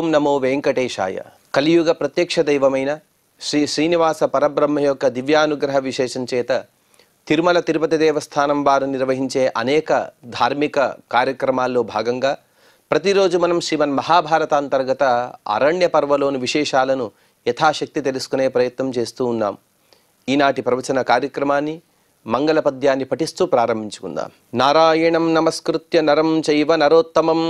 ఓం నమో వెంకటేశాయ. కలియుగ ప్రత్యక్ష దైవమైన శ్రీ శ్రీనివాస పరబ్రహ్మ యొక్క దివ్యానుగ్రహ విశేషం చేత తిరుమల తిరుపతి దేవస్థానం వారు నిర్వహించే అనేక ధార్మిక కార్యక్రమాల్లో భాగంగా ప్రతిరోజు మనం శ్రీమన్ మహాభారతాంతర్గత అరణ్య పర్వలోని విశేషాలను యథాశక్తి తెలుసుకునే ప్రయత్నం చేస్తూ ఉన్నాం. ఈనాటి ప్రవచన కార్యక్రమాన్ని మంగళ పద్యాన్ని పఠిస్తూ ప్రారంభించుకుందాం. నారాయణం నమస్కృత్య నరం చైవ నరోత్తమం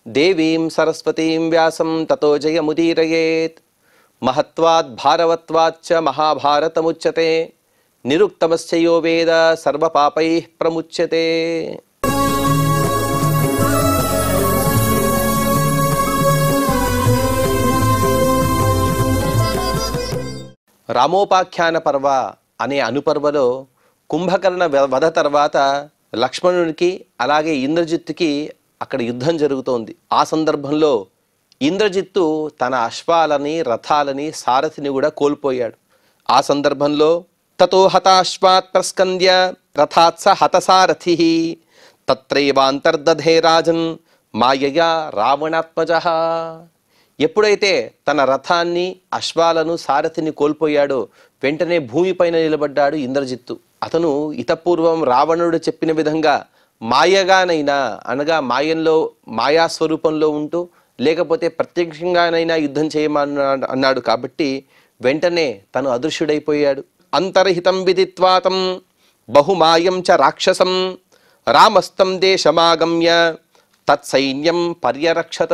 దేవీం సరస్వతీం వ్యాసం తతో జయముదీరయేత్. మహత్వాద్ భారవత్వాచ్చ మహాభారతముచ్యతే నిరుక్తమస్య యో వేద సర్వపాపైః ప్రముచ్యతే. రామోపాఖ్యాన పర్వ అనే అనుపర్వలో కుంభకర్ణ వధ తర్వాత లక్ష్మణునికి అలాగే ఇంద్రజిత్తుకి అక్కడ యుద్ధం జరుగుతోంది. ఆ సందర్భంలో ఇంద్రజిత్తు తన అశ్వాలని రథాలని సారథిని కూడా కోల్పోయాడు. ఆ సందర్భంలో తతో హతాశ్వాత్ ప్రస్కంద్య రథాత్స హతసారథి తత్రైవాంతర్దధే రాజన్ మాయయా రావణాత్మజః. ఎప్పుడైతే తన రథాన్ని అశ్వాలను సారథిని కోల్పోయాడో వెంటనే భూమిపైన నిలబడ్డాడు ఇంద్రజిత్తు. అతను ఇతపూర్వం రావణుడు చెప్పిన విధంగా మాయగానైనా అనగా మాయాస్వరూపంలో ఉంటూ లేకపోతే ప్రత్యక్షంగానైనా యుద్ధం చేయమన్నాడు అన్నాడు. కాబట్టి వెంటనే తను అదృశ్యుడైపోయాడు. అంతర్హితం విదిత్వాతం బహుమాయం చ రాక్షసం రామస్తం దేశమాగమ్య తత్సైన్యం పర్యరక్షత.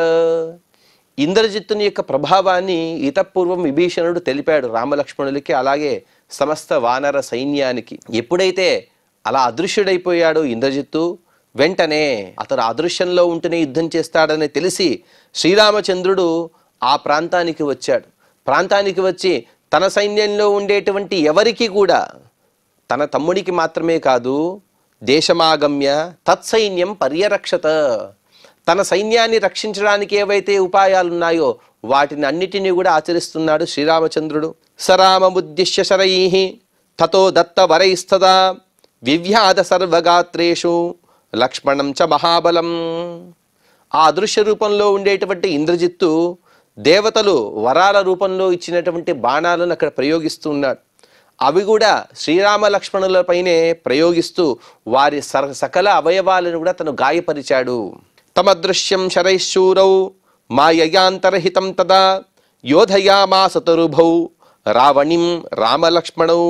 ఇంద్రజిత్తుని యొక్క ప్రభావాన్ని ఇతపూర్వం విభీషణుడు తెలిపాడు రామలక్ష్మణులకి అలాగే సమస్త వానర సైన్యానికి. ఎప్పుడైతే అలా అదృశ్యుడైపోయాడో ఇంద్రజిత్తు వెంటనే అతను అదృశ్యంలో ఉంటూనే యుద్ధం చేస్తాడని తెలిసి శ్రీరామచంద్రుడు ఆ ప్రాంతానికి వచ్చాడు. ప్రాంతానికి వచ్చి తన సైన్యంలో ఉండేటువంటి ఎవరికి కూడా తన తమ్ముడికి మాత్రమే కాదు దేశమాగమ్య తత్సైన్యం పర్యరక్షత, తన సైన్యాన్ని రక్షించడానికి ఏవైతే ఉపాయాలు ఉన్నాయో వాటిని అన్నిటినీ కూడా ఆచరిస్తున్నాడు శ్రీరామచంద్రుడు. సరామముద్దిశ్య శరైః తతో దత్త వరైస్తదా వివ్యాధ సర్వగాత్రేషు లక్ష్మణం చ మహాబలం. ఆ అదృశ్య రూపంలో ఉండేటువంటి ఇంద్రజిత్తు దేవతలు వరాల రూపంలో ఇచ్చినటువంటి బాణాలను అక్కడ ప్రయోగిస్తున్నాడు. అవి కూడా శ్రీరామ లక్ష్మణులపైనే ప్రయోగిస్తూ వారి సకల అవయవాలను కూడా తను గాయపరిచాడు. తమదృశ్యం శరైశూరౌ మాయయాంతర్హితం తదా యోధయామాస తరుభౌ రావణిం రామలక్ష్మణౌ.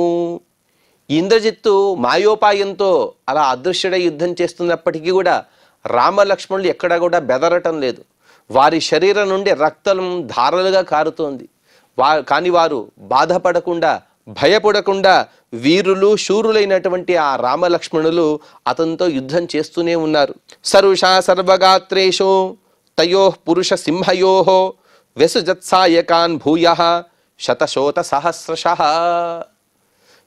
ఇంద్రజిత్తు మాయోపాయంతో అలా అదృశ్యుడై యుద్ధం చేస్తున్నప్పటికీ కూడా రామలక్ష్మణులు ఎక్కడా కూడా బెదరటం లేదు. వారి శరీరం నుండి రక్తం ధారలుగా కారుతోంది. కానీ వారు బాధపడకుండా భయపడకుండా వీరులు శూరులైనటువంటి ఆ రామలక్ష్మణులు అతనితో యుద్ధం చేస్తూనే ఉన్నారు. సరుషా సర్వగాత్రేషు తయోః పురుష సింహయోః వెసుజత్సాయకాన్ భూయః శతశోత సహస్రశః.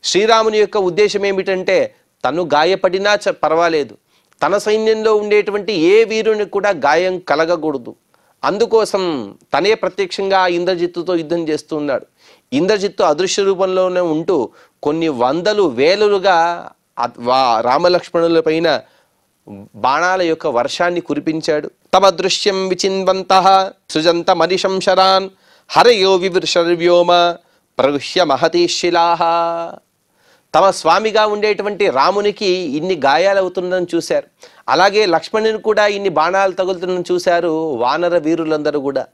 శ్రీరాముని యొక్క ఉద్దేశం ఏమిటంటే తను గాయపడినా పర్వాలేదు, తన సైన్యంలో ఉండేటువంటి ఏ వీరుని కూడా గాయం కలగకూడదు. అందుకోసం తనే ప్రత్యక్షంగా ఇంద్రజిత్తుతో యుద్ధం చేస్తూ ఉన్నాడు. ఇంద్రజిత్తు అదృశ్య రూపంలోనే ఉంటూ కొన్ని వందలు వేలుగా రామలక్ష్మణుల పైన బాణాల యొక్క వర్షాన్ని కురిపించాడు. తమదృశ్యం విచిన్వంతః సృజంత మనిషం శరాన్ హరయో వివృషర్వ్యోమ ప్రగృహ్య మహతీ శిలాః. తమ స్వామిగా ఉండేటువంటి రామునికి ఇన్ని గాయాలవుతుందని చూశారు. అలాగే లక్ష్మణుని కూడా ఇన్ని బాణాలు తగులుతుందని చూశారు వానర వీరులందరూ కూడా.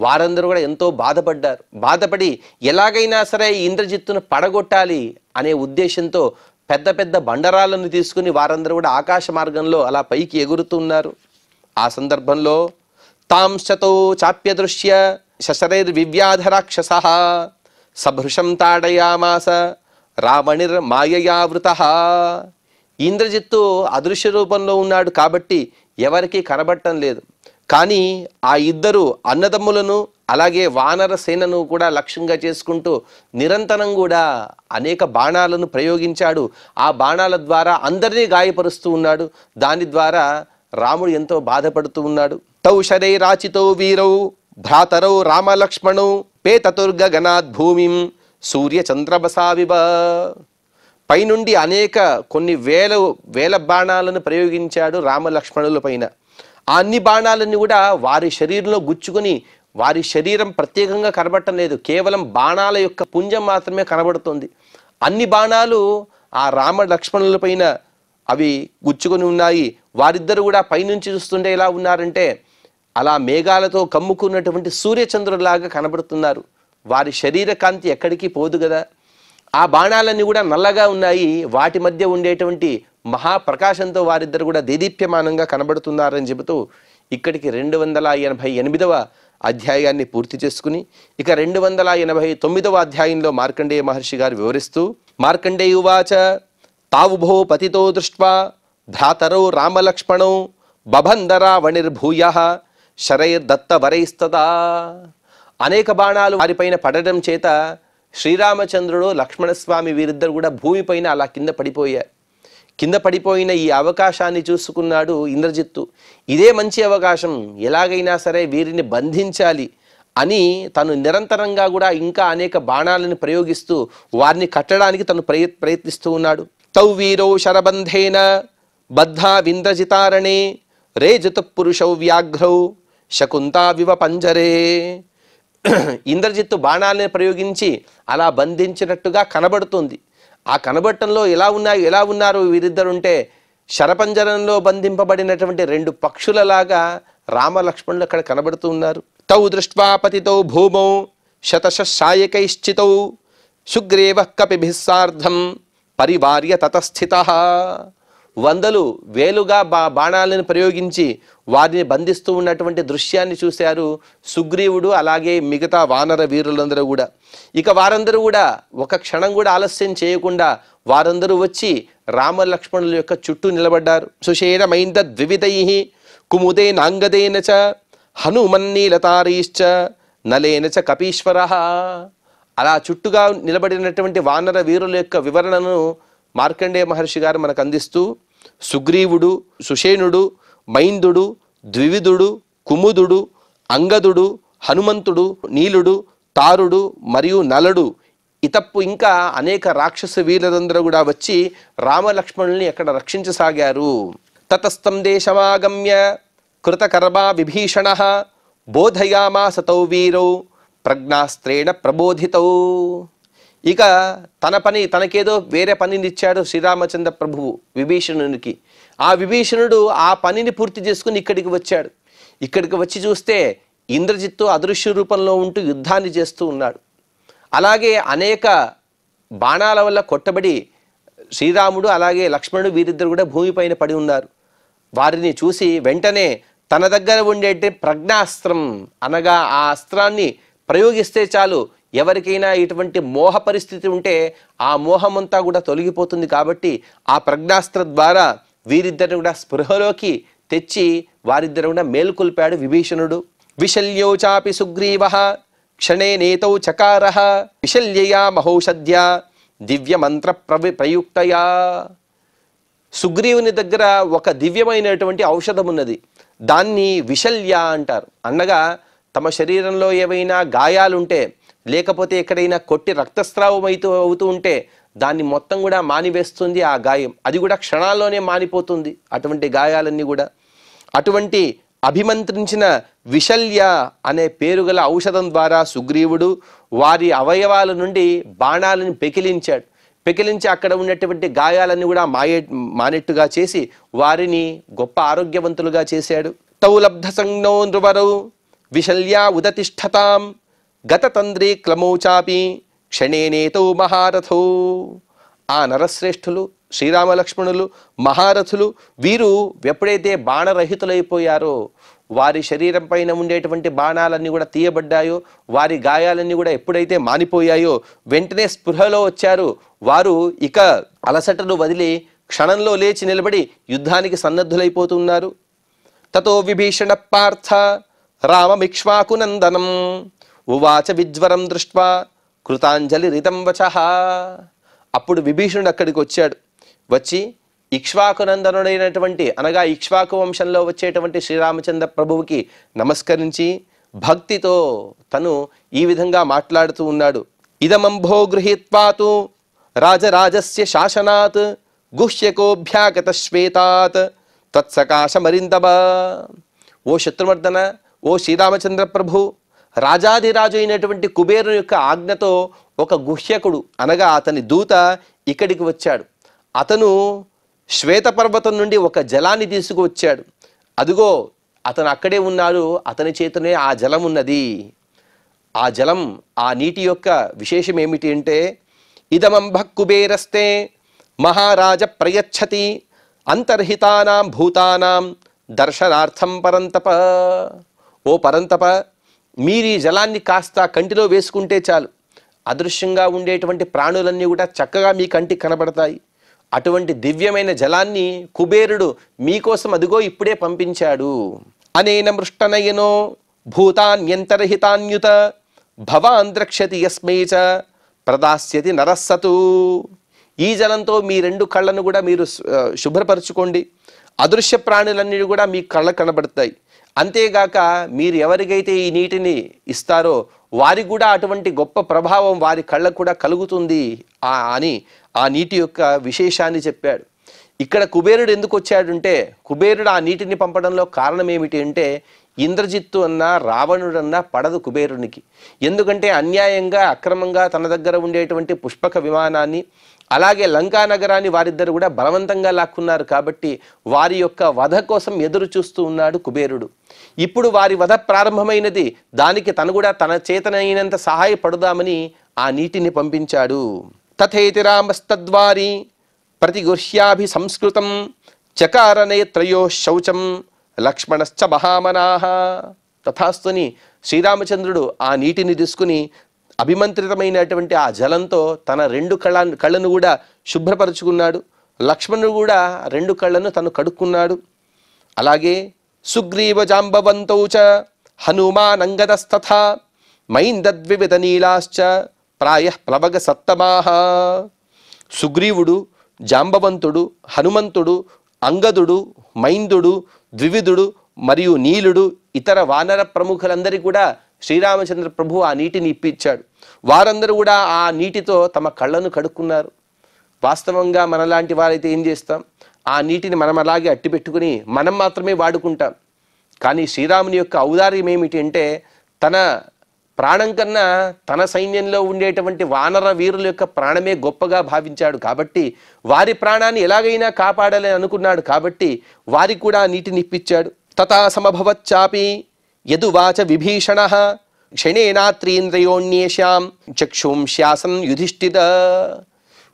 వారందరూ కూడా ఎంతో బాధపడ్డారు. బాధపడి ఎలాగైనా సరే ఇంద్రజిత్తును పడగొట్టాలి అనే ఉద్దేశంతో పెద్ద పెద్ద బండరాలను తీసుకుని వారందరూ కూడా ఆకాశ మార్గంలో అలా పైకి ఎగురుతున్నారు. ఆ సందర్భంలో తాంశతో చాప్యదృశ్య శశరైర్వివ్యాధ రాక్షసః సభృశం తాడయామాస రావణిర్ మాయయావృతః. ఇంద్రజిత్తు అదృశ్య రూపంలో ఉన్నాడు కాబట్టి ఎవరికి కనబడటం లేదు. కానీ ఆ ఇద్దరు అన్నదమ్ములను అలాగే వానర సేనను కూడా లక్ష్యంగా చేసుకుంటూ నిరంతరం కూడా అనేక బాణాలను ప్రయోగించాడు. ఆ బాణాల ద్వారా అందరినీ గాయపరుస్తూ ఉన్నాడు. దాని ద్వారా రాముడు ఎంతో బాధపడుతూ ఉన్నాడు. తౌ శరైరాచితో వీరౌ భ్రాతరౌ రామలక్ష్మణౌ పేతతుర్గగనాద్ భూమిం సూర్యచంద్రబసావివ. పైనుండి కొన్ని వేల బాణాలను ప్రయోగించాడు రామలక్ష్మణుల పైన. ఆ అన్ని బాణాలన్నీ కూడా వారి శరీరంలో గుచ్చుకొని వారి శరీరం ప్రత్యేకంగా కనబడటం లేదు, కేవలం బాణాల యొక్క పుంజం మాత్రమే కనబడుతుంది. అన్ని బాణాలు ఆ రామ లక్ష్మణుల పైన అవి గుచ్చుకొని ఉన్నాయి. వారిద్దరు కూడా పైనుంచి చూస్తుంటే ఎలా ఉన్నారంటే అలా మేఘాలతో కమ్ముకున్నటువంటి సూర్యచంద్రులాగా కనబడుతున్నారు. వారి శరీర కాంతి ఎక్కడికి పోదు కదా. ఆ బాణాలన్నీ కూడా నల్లగా ఉన్నాయి. వాటి మధ్య ఉండేటువంటి మహాప్రకాశంతో వారిద్దరు కూడా దేదీప్యమానంగా కనబడుతున్నారని చెబుతూ ఇక్కడికి 288వ అధ్యాయాన్ని పూర్తి చేసుకుని ఇక 289వ అధ్యాయంలో మార్కండేయ మహర్షి గారు వివరిస్తూ మార్కండేయువాచ తావుభో పతితో దృష్ట్వా భ్రాతరౌ రామలక్ష్మణౌ బబంధరా వణిర్భూయ శరైర్దత్త వరైస్తదా. అనేక బాణాలు వారిపైన పడడం చేత శ్రీరామచంద్రుడు లక్ష్మణస్వామి వీరిద్దరు కూడా భూమిపైన అలా కింద పడిపోయారు. కింద పడిపోయిన ఈ అవకాశాన్ని చూసుకున్నాడు ఇంద్రజిత్తు. ఇదే మంచి అవకాశం, ఎలాగైనా సరే వీరిని బంధించాలి అని తను నిరంతరంగా కూడా ఇంకా అనేక బాణాలను ప్రయోగిస్తూ వారిని కట్టడానికి తను ప్రయత్నిస్తూ ఉన్నాడు. తౌ వీరో శరబంధేన బద్ధా వింద్రజితారణే రేజతు పురుషౌ వ్యాఘ్రౌ శకుంతా వివ పంజరే. ఇంద్రజిత్తు బాణాలను ప్రయోగించి అలా బంధించినట్టుగా కనబడుతుంది. ఆ కనబడటంలో ఎలా ఉన్నారు వీరిద్దరుంటే శరపంజరంలో బంధింపబడినటువంటి 2 పక్షులలాగా రామలక్ష్మణులు అక్కడ కనబడుతూ ఉన్నారు. తౌ దృష్ట్వా పతితౌ భూమౌ శతశశాయకైశ్చితౌ సుగ్రీవః కపిభిస్సార్ధం పరివార్య తతస్థితః. వందలు వేలుగా బాణాలను ప్రయోగించి వారిని బంధిస్తూ ఉన్నటువంటి దృశ్యాన్ని చూశారు సుగ్రీవుడు, అలాగే మిగతా వానర వీరులందరూ కూడా. ఇక వారందరూ కూడా ఒక క్షణం కూడా ఆలస్యం చేయకుండా వారందరూ వచ్చి రామలక్ష్మణుల యొక్క చుట్టూ నిలబడ్డారు. సుషేణ మైంద ద్వివిధైః కుముదే నాంగదేన చ హనుమన్నీలతారైశ్చ నలేన చ కపీశ్వరః. అలా చుట్టుగా నిలబడినటువంటి వానర వీరుల యొక్క వివరణను మార్కండేయ మహర్షి గారు మనకు అందిస్తూ సుగ్రీవుడు, సుషేణుడు, మైందుడు, ద్వివిధుడు, కుముదుడు, అంగదుడు, హనుమంతుడు, నీలుడు, తారుడు మరియు నలుడు ఇతప్పు ఇంకా అనేక రాక్షస వీరులందరూ కూడా వచ్చి రామలక్ష్మణుల్ని అక్కడ రక్షించసాగారు. తతస్థం దేశమాగమ్య కృతకర్మా విభీషణః బోధయామాస తౌ వీరౌ ప్రజ్ఞాస్త్రేణ ప్రబోధితౌ. ఇక తనకేదో వేరే పనినిచ్చాడు శ్రీరామచంద్ర ప్రభువు విభీషణునికి. ఆ విభీషణుడు ఆ పనిని పూర్తి చేసుకుని ఇక్కడికి వచ్చాడు. ఇక్కడికి వచ్చి చూస్తే ఇంద్రజిత్తు అదృశ్య రూపంలో ఉంటూ యుద్ధాన్ని చేస్తూ ఉన్నాడు. అలాగే అనేక బాణాల వల్ల కొట్టబడి శ్రీరాముడు అలాగే లక్ష్మణుడు వీరిద్దరు కూడా భూమిపైన పడి ఉన్నారు. వారిని చూసి వెంటనే తన దగ్గర ఉండేటి ప్రజ్ఞాస్త్రం అనగా ఆ అస్త్రాన్ని ప్రయోగిస్తే చాలు, ఎవరికైనా ఇటువంటి మోహ పరిస్థితి ఉంటే ఆ మోహమంతా కూడా తొలగిపోతుంది. కాబట్టి ఆ ప్రజ్ఞాస్త్ర ద్వారా వీరిద్దరిని కూడా స్పృహలోకి తెచ్చి వారిద్దరు కూడా మేల్కొల్పాడు విభీషణుడు. విశల్యో చాపి సుగ్రీవః క్షణే నేతౌ చకారః విశల్యయా మహౌషధ్యా దివ్య మంత్ర ప్రయుక్తయా. సుగ్రీవుని దగ్గర ఒక దివ్యమైనటువంటి ఔషధం ఉన్నది, దాన్ని విశల్య అంటారు. అనగా తమ శరీరంలో ఏవైనా గాయాలుంటే లేకపోతే ఎక్కడైనా కొట్టి రక్తస్రావం అవుతూ ఉంటే దాన్ని మొత్తం కూడా మానివేస్తుంది ఆ గాయం. అది కూడా క్షణాల్లోనే మానిపోతుంది అటువంటి గాయాలన్నీ కూడా. అటువంటి అభిమంత్రించిన విశల్య అనే పేరు గల ఔషధం ద్వారా సుగ్రీవుడు వారి అవయవాల నుండి బాణాలను పెకిలించి అక్కడ ఉన్నటువంటి గాయాలన్నీ కూడా మానెట్టుగా చేసి వారిని గొప్ప ఆరోగ్యవంతులుగా చేశాడు. తౌ లబ్ధ సంజ్ఞో నృవరౌ విశల్యా ఉదతిష్ఠతాం గతతంద్రీ క్లమౌచాపి క్షణేనేతౌ మహారథో. ఆ నరశ్రేష్ఠులు శ్రీరామలక్ష్మణులు మహారథులు వీరు ఎప్పుడైతే బాణరహితులైపోయారో, వారి శరీరం పైన ఉండేటువంటి బాణాలన్నీ కూడా తీయబడ్డాయో, వారి గాయాలన్నీ కూడా ఎప్పుడైతే మానిపోయాయో వెంటనే స్పృహలో వచ్చారు. వారు ఇక అలసటను వదిలి క్షణంలో లేచి నిలబడి యుద్ధానికి సన్నద్ధులైపోతున్నారు. తతో విభీషణ పార్థ రామమిక్ష్వాకునందనం ఉవాచ విజ్వరం దృష్ట్వా కృతాంజలి రితం వచః. అప్పుడు విభీషణుడు అక్కడికి వచ్చాడు. వచ్చి ఇక్ష్వాకునందనుడైనటువంటి అనగా ఇక్ష్వాకు వంశంలో వచ్చేటువంటి శ్రీరామచంద్ర ప్రభువుకి నమస్కరించి భక్తితో తను ఈ విధంగా మాట్లాడుతూ ఉన్నాడు. ఇదమంభో గృహీత్వాతు రాజరాజస్య శాసనాత్ గుహ్యకోభ్యాగత శ్వేతాత్ తత్సకాశమరిందవ. ఓ శత్రువర్ధన, ఓ శ్రీరామచంద్ర ప్రభు, రాజాధిరాజు అయినటువంటి కుబేరుని యొక్క ఆజ్ఞతో ఒక గుహ్యకుడు అనగా అతని దూత ఇక్కడికి వచ్చాడు. అతను శ్వేతపర్వతం నుండి ఒక జలాన్ని తీసుకువచ్చాడు. అదిగో అతను అక్కడే ఉన్నాడు, అతని చేతనే ఆ జలం ఉన్నది. ఆ జలం, ఆ నీటి యొక్క విశేషం ఏమిటి అంటే, ఇదమంబ కుబేరస్తే మహారాజ ప్రయచ్చతి అంతర్హితానాం భూతానాం దర్శనార్థం పరంతప. ఓ పరంతప, మీరు ఈ జలాన్ని కాస్త కంటిలో వేసుకుంటే చాలు, అదృశ్యంగా ఉండేటువంటి ప్రాణులన్నీ కూడా చక్కగా మీ కంటికి కనబడతాయి. అటువంటి దివ్యమైన జలాన్ని కుబేరుడు మీకోసం అదిగో ఇప్పుడే పంపించాడు. అనేన మృష్టనయనో భూతాన్యంతర్హితాన్యుత భవాన్ ద్రక్ష్యతి యస్మై చ ప్రదాస్యతి నరస్సతు. ఈ జలంతో మీ రెండు కళ్ళను కూడా మీరు శుభ్రపరచుకోండి, అదృశ్య ప్రాణులన్నీ కూడా మీ కళ్ళకు కనబడతాయి. అంతేగాక మీరు ఎవరికైతే ఈ నీటిని ఇస్తారో వారికి కూడా అటువంటి గొప్ప ప్రభావం వారి కళ్ళకు కూడా కలుగుతుంది అని ఆ నీటి యొక్క విశేషాన్ని చెప్పాడు. ఇక్కడ కుబేరుడు ఎందుకు వచ్చాడంటే, కుబేరుడు ఆ నీటిని పంపడంలో కారణం ఏమిటి అంటే, ఇంద్రజిత్తు అన్నా రావణుడన్నా పడదు కుబేరునికి. ఎందుకంటే అన్యాయంగా అక్రమంగా తన దగ్గర ఉండేటువంటి పుష్పక విమానాన్ని అలాగే లంకా నగరాన్ని వారిద్దరు కూడా బలవంతంగా లాక్కున్నారు. కాబట్టి వారి యొక్క వధ కోసం ఎదురు చూస్తూ ఉన్నాడు కుబేరుడు. ఇప్పుడు వారి వధ ప్రారంభమైనది, దానికి తను కూడా తన చేతనైనంత సహాయపడుదామని ఆ నీటిని పంపించాడు. తథేతి రామస్తద్వారి ప్రతిగృహ్యాభి సంస్కృతం చకారనేత్రయో శౌచం లక్ష్మణశ్చ మహామనాహ. తథాస్తుని శ్రీరామచంద్రుడు ఆ నీటిని తీసుకుని అభిమంత్రితమైనటువంటి ఆ జలంతో తన రెండు కళ్ళను కూడా శుభ్రపరుచుకున్నాడు. లక్ష్మణుడు కూడా రెండు కళ్ళను తను కడుక్కున్నాడు. అలాగే సుగ్రీవ జాంబవంతౌ చ హనుమానంగదస్తథా మైందద్వివిధ నీలాశ్చ ప్రాయః ప్లవగ సత్తమాహ. సుగ్రీవుడు, జాంబవంతుడు, హనుమంతుడు, అంగదుడు, మైందుడు, ద్వివిధుడు మరియు నీలుడు, ఇతర వానర ప్రముఖులందరికీ కూడా శ్రీరామచంద్ర ప్రభు ఆ నీటిని ఇప్పించాడు. వారందరూ కూడా ఆ నీటితో తమ కళ్ళను కడుక్కున్నారు. వాస్తవంగా మనలాంటి వారైతే ఏం చేస్తాం, ఆ నీటిని మనం అలాగే అట్టి పెట్టుకుని మనం మాత్రమే వాడుకుంటాం. కానీ శ్రీరాముని యొక్క ఔదార్యం ఏమిటి అంటే, తన ప్రాణం కన్నా తన సైన్యంలో ఉండేటువంటి వానర వీరుల యొక్క ప్రాణమే గొప్పగా భావించాడు. కాబట్టి వారి ప్రాణాన్ని ఎలాగైనా కాపాడాలని అనుకున్నాడు. కాబట్టి వారికి కూడా నీటిని ఇప్పించాడు. తథా సమభవచ్చాపి యదువాచ విభీషణ క్షణేనాత్రీంద్రయోణ్యేషాం చక్షుంశ్యాసన్ యుధిష్ఠిర.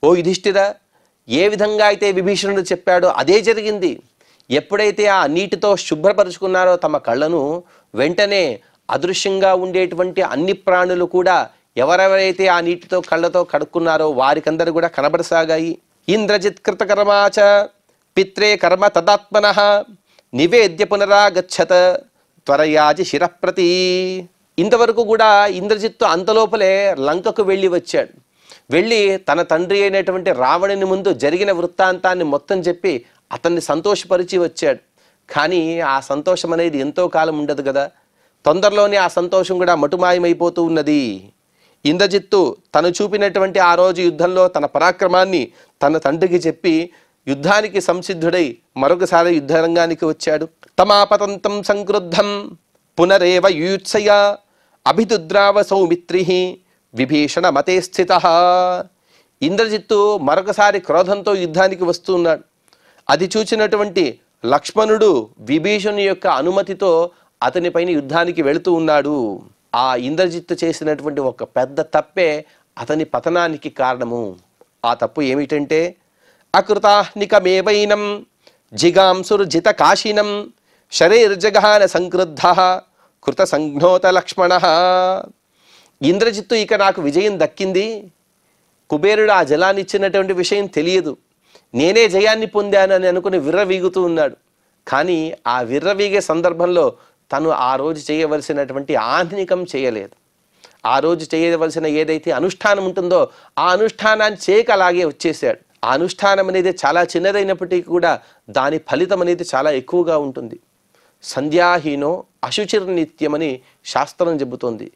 ఓ యుధిష్ఠిర, ఏ విధంగా అయితే విభీషణుడు చెప్పాడో అదే జరిగింది. ఎప్పుడైతే ఆ నీటితో శుభ్రపరుచుకున్నారో తమ కళ్ళను, వెంటనే అదృశ్యంగా ఉండేటువంటి అన్ని ప్రాణులు కూడా ఎవరెవరైతే ఆ నీటితో కళ్ళతో కడుక్కున్నారో వారికందరూ కూడా కనబడసాగాయి. ఇంద్రజిత్ కృతకర్మాచ పిత్రే కర్మ తదాత్మనః నివేద్య పునరాగచ్చత త్వరయాజి శిరప్రతి. ఇంతవరకు కూడా ఇంద్రజిత్తు అంతలోపలే లంకకు వెళ్ళి వచ్చాడు. వెళ్ళి తన తండ్రి అయినటువంటి రావణుని ముందు జరిగిన వృత్తాంతాన్ని మొత్తం చెప్పి అతన్ని సంతోషపరిచి వచ్చాడు. కానీ ఆ సంతోషం అనేది ఎంతో కాలం ఉండదు కదా, తొందరలోనే ఆ సంతోషం కూడా మటుమాయమైపోతూ ఉన్నది. ఇంద్రజిత్తు తను చూపినటువంటి ఆ రోజు యుద్ధంలో తన పరాక్రమాన్ని తన తండ్రికి చెప్పి యుద్ధానికి సంసిద్ధుడై మరొకసారి యుద్ధరంగానికి వచ్చాడు. తమాపతంతం సంక్రుద్ధం పునరేవ యుయుత్సయ అభిదుద్రావ సౌమిత్రి విభీషణ మతే స్థిత. ఇంద్రజిత్తు మరొకసారి క్రోధంతో యుద్ధానికి వస్తూ ఉన్నాడు. అది చూచినటువంటి లక్ష్మణుడు విభీషణుని యొక్క అనుమతితో అతనిపైన యుద్ధానికి వెళుతూ ఉన్నాడు. ఆ ఇంద్రజిత్తు చేసినటువంటి ఒక పెద్ద తప్పే అతని పతనానికి కారణము. ఆ తప్పు ఏమిటంటే, అకృతాహ్నికమేవైనం జిగాంసుర్జిత కాశినం శరీర్జగహాన సంక్రుద్ధ కృత సంఘ్నోత లక్ష్మణ. ఇంద్రజిత్తు ఇక నాకు విజయం దక్కింది, కుబేరుడు ఆ జలాన్ని ఇచ్చినటువంటి విషయం తెలియదు, నేనే జయాన్ని పొందాను అని అనుకుని విర్రవీగుతూ ఉన్నాడు. కానీ ఆ విర్రవీగే సందర్భంలో తను ఆ రోజు చేయవలసినటువంటి ఆహ్నికం చేయలేదు. ఆ రోజు చేయవలసిన ఏదైతే అనుష్ఠానం ఉంటుందో ఆ అనుష్ఠానాన్ని చేయక అలాగే వచ్చేసాడు. ఆ అనుష్ఠానం అనేది చాలా చిన్నదైనప్పటికీ కూడా దాని ఫలితం అనేది చాలా ఎక్కువగా ఉంటుంది. సంధ్యాహీనో అశుచిర్నిత్యమని శాస్త్రం చెబుతోంది.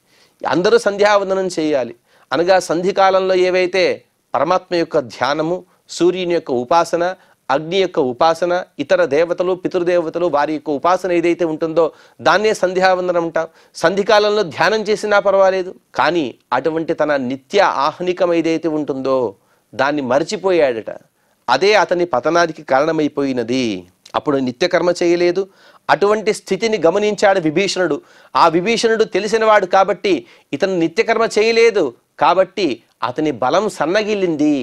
అందరూ సంధ్యావందనం చేయాలి. అనగా సంధికాలంలో ఏవైతే పరమాత్మ యొక్క ధ్యానము, సూర్యుని యొక్క ఉపాసన, అగ్ని యొక్క ఉపాసన, ఇతర దేవతలు పితృదేవతలు వారి యొక్క ఉపాసన ఏదైతే ఉంటుందో దాన్నే సంధ్యావందనం అంటాం. సంధికాలంలో ధ్యానం చేసినా పర్వాలేదు, కానీ అటువంటి తన నిత్య ఆహ్నికం ఏదైతే ఉంటుందో దాన్ని మర్చిపోయాడట. అదే అతని పతనానికి కారణమైపోయినది. అప్పుడు నిత్యకర్మ చేయలేదు. అటువంటి స్థితిని గమనించాడు విభీషణుడు. ఆ విభీషణుడు తెలిసినవాడు కాబట్టి ఇతను నిత్యకర్మ చేయలేదు కాబట్టి అతని బలం సన్నగిల్లింది.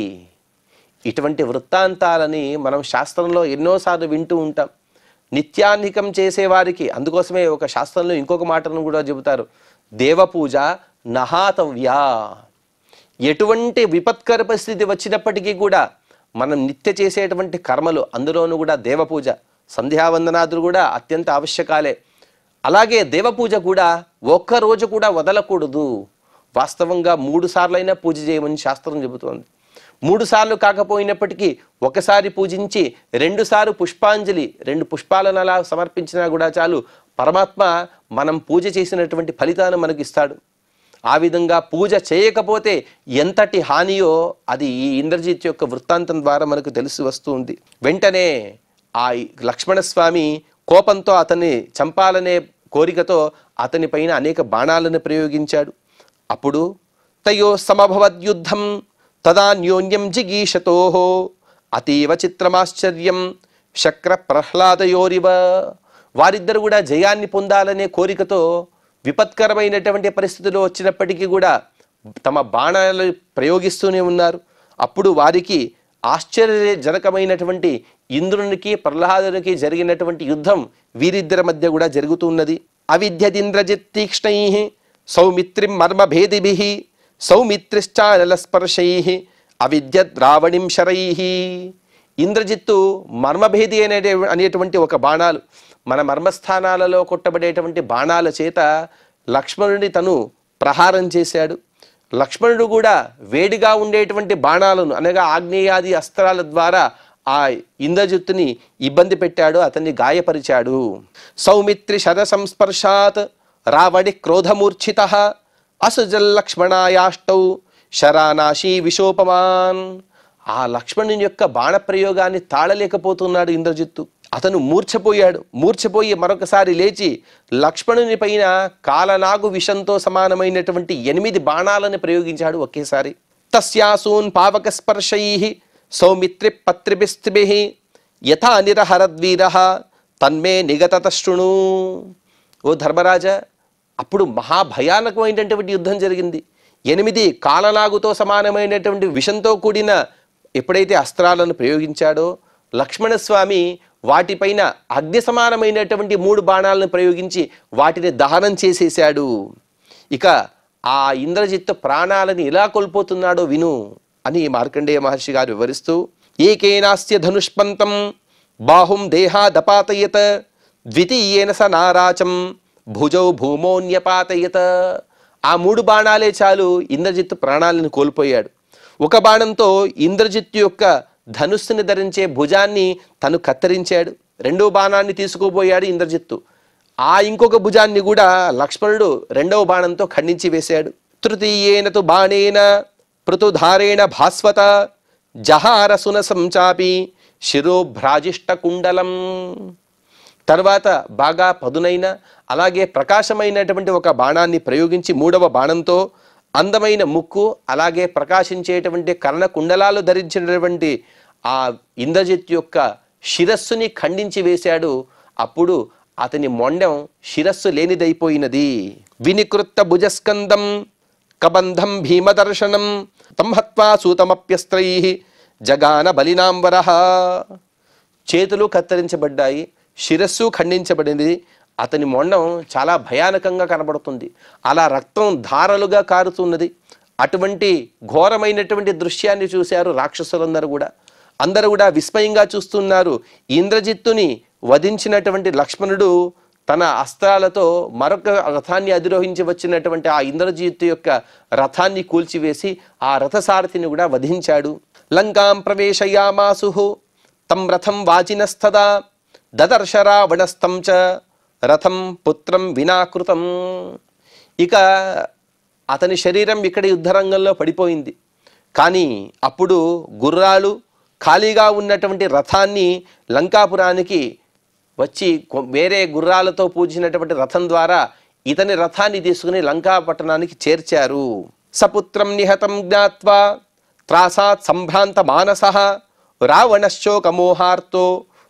ఇటువంటి వృత్తాంతాలని మనం శాస్త్రంలో ఎన్నోసార్లు వింటూ ఉంటాం. నిత్యాన్నికం చేసేవారికి అందుకోసమే ఒక శాస్త్రంలో ఇంకొక మాటను కూడా చెబుతారు, దేవపూజ నహాతవ్యా. ఎటువంటి విపత్కర పరిస్థితి వచ్చినప్పటికీ కూడా మనం నిత్య చేసేటువంటి కర్మలు, అందులోనూ కూడా దేవపూజ, సంధ్యావందనాదులు కూడా అత్యంత ఆవశ్యకాలే. అలాగే దేవపూజ కూడా ఒక్కరోజు కూడా వదలకూడదు. వాస్తవంగా 3 సార్లైనా పూజ చేయమని శాస్త్రం చెబుతోంది. 3 సార్లు కాకపోయినప్పటికీ ఒకసారి పూజించి 2 సార్లు పుష్పాంజలి, 2 పుష్పాలను అలా సమర్పించినా కూడా చాలు, పరమాత్మ మనం పూజ చేసినటువంటి ఫలితాన్ని మనకి ఇస్తాడు. ఆ విధంగా పూజ చేయకపోతే ఎంతటి హానియో అది ఈ ఇంద్రజిత్ యొక్క వృత్తాంతం ద్వారా మనకు తెలిసి వస్తుంది. వెంటనే ఆ లక్ష్మణస్వామి కోపంతో అతన్ని చంపాలనే కోరికతో అతని పైన అనేక బాణాలను ప్రయోగించాడు. అప్పుడు తయో సమభవద్యుద్ధం తదాన్యోన్యం జిగీషతోహో అతీవ చిత్రమాశ్చర్యం శక్ర ప్రహ్లాదయోరివ. వారిద్దరు కూడా జయాన్ని పొందాలనే కోరికతో విపత్కరమైనటువంటి పరిస్థితులు వచ్చినప్పటికీ కూడా తమ బాణాలు ప్రయోగిస్తూనే ఉన్నారు. అప్పుడు వారికి ఆశ్చర్యజనకమైనటువంటి ఇంద్రునికి ప్రహ్లాదునికి జరిగినటువంటి యుద్ధం వీరిద్దరి మధ్య కూడా జరుగుతున్నది. అవిద్యదింద్రజిత్ తీక్ష్ణై సౌమిత్రిం మర్మభేదిభిః సౌమిత్రిశ్చానలస్పర్శైః అవిద్యద్ రావణిం శరైః. ఇంద్రజిత్తు మర్మభేది అనేటువంటి ఒక బాణాలు, మన మర్మస్థానాలలో కొట్టబడేటువంటి బాణాల చేత లక్ష్మణుడిని తను ప్రహారం చేశాడు. లక్ష్మణుడు కూడా వేడిగా ఉండేటువంటి బాణాలను అనగా ఆగ్నేయాది అస్త్రాల ద్వారా ఆ ఇంద్రజిత్తుని ఇబ్బంది పెట్టాడు, అతన్ని గాయపరిచాడు. సౌమిత్రి శర సంస్పర్శాత్ రావణి క్రోధమూర్ఛితః అసుజల్లక్ష్మణాయాష్టౌ శరానాశీ విశోపమాన్. ఆ లక్ష్మణుని యొక్క బాణప్రయోగాన్ని తాళలేకపోతున్నాడు ఇంద్రజిత్తు. అతను మూర్ఛపోయి మరొకసారి లేచి లక్ష్మణుని పైన కాలనాగు విషంతో సమానమైనటువంటి 8 బాణాలను ప్రయోగించాడు ఒకేసారి. తస్యాసూన్ పావక స్పర్శైః సౌమిత్రి పత్రిభిస్త్రిభిః యథా నిరహరద్వీరః తన్మే నిగతత శృణు. ఓ ధర్మరాజా, అప్పుడు మహాభయానకమైనటువంటి యుద్ధం జరిగింది. 8 కాలనాగుతో సమానమైనటువంటి విషంతో కూడిన ఎప్పుడైతే అస్త్రాలను ప్రయోగించాడో లక్ష్మణస్వామి వాటిపైన అగ్ని సమానమైనటువంటి 3 బాణాలను ప్రయోగించి వాటిని దహనం చేసేశాడు. ఇక ఆ ఇంద్రజిత్తు ప్రాణాలని ఎలా కోల్పోతున్నాడో విను అని మార్కండేయ మహర్షి గారు వివరిస్తూ, ఏకేనాస్య ధనుష్పంతం బాహుం దేహాదపాతయత ద్వితీయేన స నారాచం భుజౌ భూమోన్యపాతయత. ఆ 3 బాణాలే చాలు ఇంద్రజిత్తు ప్రాణాలను కోల్పోయాడు. ఒక బాణంతో ఇంద్రజిత్తు యొక్క ధనుస్సుని ధరించే భుజాన్ని తను కత్తిరించాడు. 2వ బాణాన్ని తీసుకుపోయాడు ఇంద్రజిత్తు. ఆ ఇంకొక భుజాన్ని కూడా లక్ష్మణుడు 2వ బాణంతో ఖండించి వేశాడు. తృతీయేన తు బాణేన పృతుధారేణ భాస్వత జహార సునసం చాపి శిరోభ్రాజిష్ట కుండలం. తర్వాత బాగా పదునైన అలాగే ప్రకాశమైనటువంటి ఒక బాణాన్ని ప్రయోగించి 3వ బాణంతో అందమైన ముక్కు అలాగే ప్రకాశించేటువంటి కర్ణ కుండలాలు ధరించినటువంటి ఆ ఇంద్రజిత్ యొక్క శిరస్సుని ఖండించి వేశాడు. అప్పుడు అతని మొండెం శిరస్సు లేనిదైపోయినది. వినికృత్త భుజస్కందం కబంధం భీమదర్శనం తంహత్వా సూతమప్యస్త్రైః జగాన బలినాంబరః. చేతులు కత్తిరించబడ్డాయి, శిరస్సు ఖండించబడింది. అతని మొండం చాలా భయానకంగా కనబడుతుంది. అలా రక్తం ధారలుగా కారుతున్నది. అటువంటి ఘోరమైనటువంటి దృశ్యాన్ని చూశారు రాక్షసులందరూ కూడా. అందరూ కూడా విస్మయంగా చూస్తున్నారు. ఇంద్రజిత్తుని వధించినటువంటి లక్ష్మణుడు తన అస్త్రాలతో మరొక రథాన్ని అధిరోహించి వచ్చినటువంటి ఆ ఇంద్రజిత్తు యొక్క రథాన్ని కూల్చివేసి ఆ రథసారథిని కూడా వధించాడు. లంకాం ప్రవేశయామాసు తం రథం వాజినస్తదా దదర్శ రావణస్తం చ రథం పుత్రం వినాకృతం. ఇక అతని శరీరం ఇక్కడ యుద్ధరంగంలో పడిపోయింది. కానీ అప్పుడు గుర్రాలు ఖాళీగా ఉన్నటువంటి రథాన్ని లంకాపురానికి వచ్చి వేరే గుర్రాలతో పూజించినటువంటి రథం ద్వారా ఇతని రథాన్ని తీసుకుని లంకా పట్టణానికి చేర్చారు. సపుత్రం నిహతం జ్ఞాత్వా త్రాసాత్ సంభ్రాంత మానసః రావణశ్చోకమోహార్తో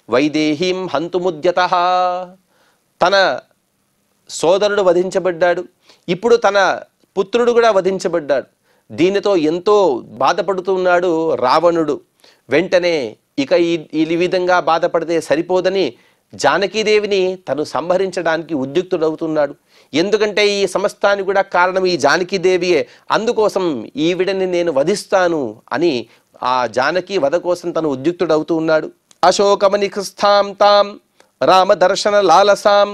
వైదేహీం హంతుముద్యతః. తన సోదరుడు వధించబడ్డాడు, ఇప్పుడు తన పుత్రుడు కూడా వధించబడ్డాడు. దీనితో ఎంతో బాధపడుతున్నాడు రావణుడు. వెంటనే ఇక ఈ విధంగా బాధపడితే సరిపోదని జానకీదేవిని తను సంహరించడానికి ఉద్యుక్తుడవుతున్నాడు. ఎందుకంటే ఈ సమస్తానికి కూడా కారణం ఈ జానకీదేవియే, అందుకోసం ఈవిడని నేను వధిస్తాను అని ఆ జానకి వధ కోసం తను ఉద్యుక్తుడవుతూ ఉన్నాడు. అశోకమనికస్థాం తాం రామదర్శన లాలసాం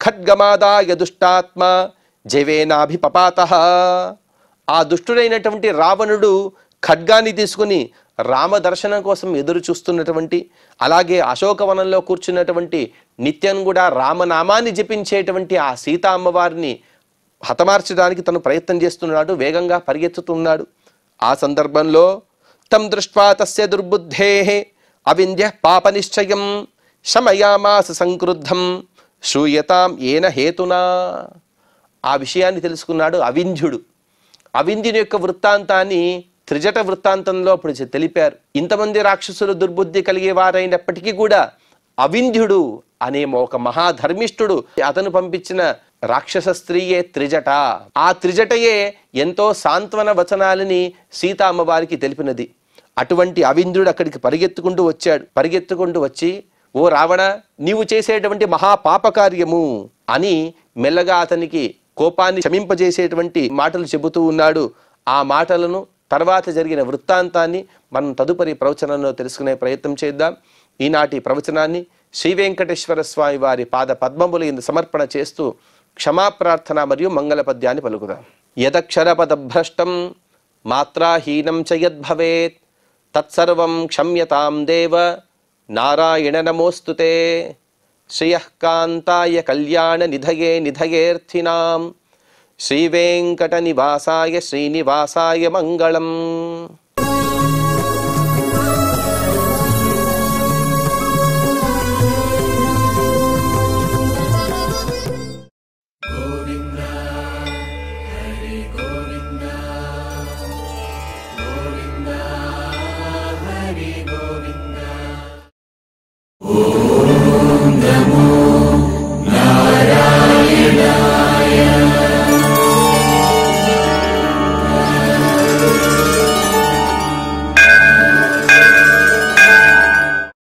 ఖడ్గమాదాయ దుష్టాత్మ జవేనాభిపపాతః. ఆ దుష్టుడైనటువంటి రావణుడు ఖడ్గాన్ని తీసుకుని రామదర్శనం కోసం ఎదురు చూస్తున్నటువంటి, అలాగే అశోకవనంలో కూర్చున్నటువంటి నిత్యం కూడా రామనామాన్ని జపించేటువంటి ఆ సీతా అమ్మవారిని హతమార్చడానికి తను ప్రయత్నం చేస్తున్నాడు, వేగంగా పరిగెత్తుతున్నాడు. ఆ సందర్భంలో తం దృష్ట్వా తస్య దుర్బుద్ధేః అవింధ్య పాప నిశ్చయం శమయామాస సంక్రుద్ధం శ్రూయతాం ఏన హేతునా. ఆ విషయాన్ని తెలుసుకున్నాడు అవింధ్యుడు. అవింధ్యుని యొక్క వృత్తాంతాన్ని త్రిజట వృత్తాంతంలో అప్పుడు తెలిపారు. ఇంతమంది రాక్షసులు దుర్బుద్ధి కలిగే వారైనప్పటికీ కూడా అవింధ్యుడు అనే ఒక మహాధర్మిష్ఠుడు అతను పంపించిన రాక్షస స్త్రీయే త్రిజట. ఆ త్రిజటయే ఎంతో సాంత్వన వచనాలని సీతా అమ్మవారికి తెలిపినది. అటువంటి అవింధ్యుడు అక్కడికి పరిగెత్తుకుంటూ వచ్చాడు. పరిగెత్తుకుంటూ వచ్చి, ఓ రావణ, నీవు చేసేటువంటి మహాపాపకార్యము అని మెల్లగా అతనికి కోపాన్ని శమింపజేసేటువంటి మాటలు చెబుతూ ఉన్నాడు. ఆ మాటలను తర్వాత జరిగిన వృత్తాంతాన్ని మనం తదుపరి ప్రవచనంలో తెలుసుకునే ప్రయత్నం చేద్దాం. ఈనాటి ప్రవచనాన్ని శ్రీ వెంకటేశ్వర స్వామి వారి పాద పద్మముల యందు సమర్పణ చేస్తూ క్షమాప్రార్థన మరియు మంగళ పద్యాన్ని పలుకుదాం. యదక్షరపదభ్రష్టం మాత్రాహీనం చ యద్భవేత్ తత్సర్వం క్షమ్యతాం దేవ నారాయణ నమోస్తుతే. శ్రియః కాంతాయ కళ్యాణ నిధయే నిధయేర్థినాం శ్రీ వెంకట నివాసాయ శ్రీనివాసాయ మంగళం. గోవింద హరి గోవింద.